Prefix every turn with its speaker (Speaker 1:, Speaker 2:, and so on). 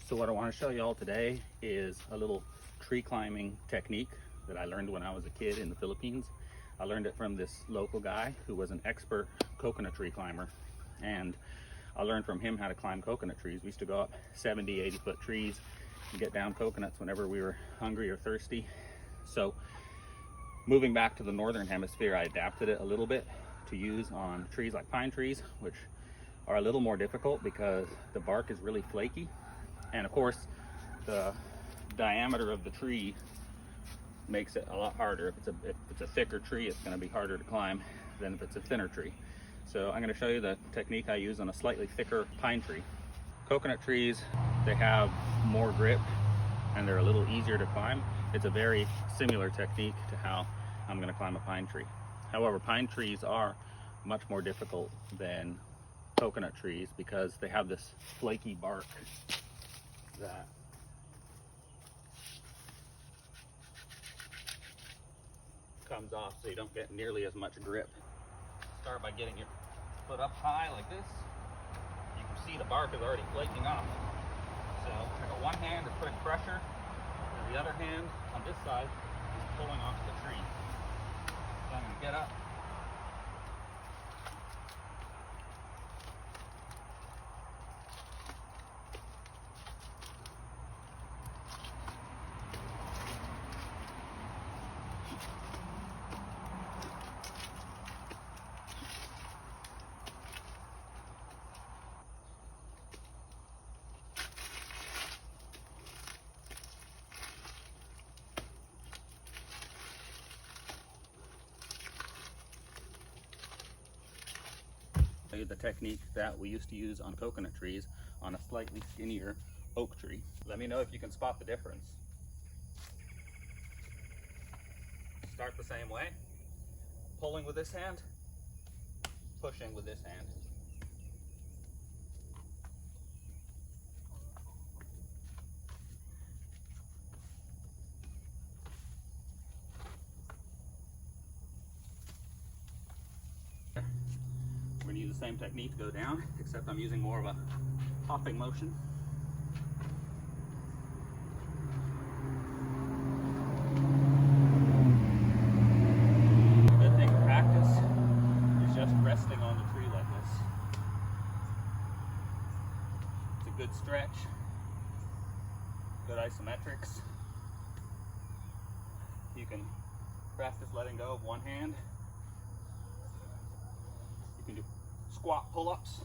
Speaker 1: So what I want to show you all today is a little tree climbing technique that I learned when I was a kid in the Philippines. I learned it from this local guy who was an expert coconut tree climber, and I learned from him how to climb coconut trees. We used to go up 70, 80-foot trees and get down coconuts whenever we were hungry or thirsty. So moving back to the northern hemisphere, I adapted it a little bit to use on trees like pine trees, which are a little more difficult because the bark is really flaky. And of course, the diameter of the tree makes it a lot harder. If it's a thicker tree, it's going to be harder to climb than if it's a thinner tree. So I'm going to show you the technique I use on a slightly thicker pine tree. Coconut trees, they have more grip and they're a little easier to climb. It's a very similar technique to how I'm going to climb a pine tree. However, pine trees are much more difficult than coconut trees because they have this flaky bark that comes off, so you don't get nearly as much grip. Start by getting your foot up high like this. You can see the bark is already flaking off. So I got one hand is putting pressure, and the other hand on this side is pulling onto the tree. So I'm going to get up. The technique that we used to use on coconut trees on a slightly skinnier oak tree. Let me know if you can spot the difference. Start the same way, pulling with this hand, pushing with this hand. We're going to use the same technique to go down, except I'm using more of a hopping motion. The good thing to practice is just resting on the tree like this. It's a good stretch, good isometrics. You can practice letting go of one hand. You can do squat pull-ups.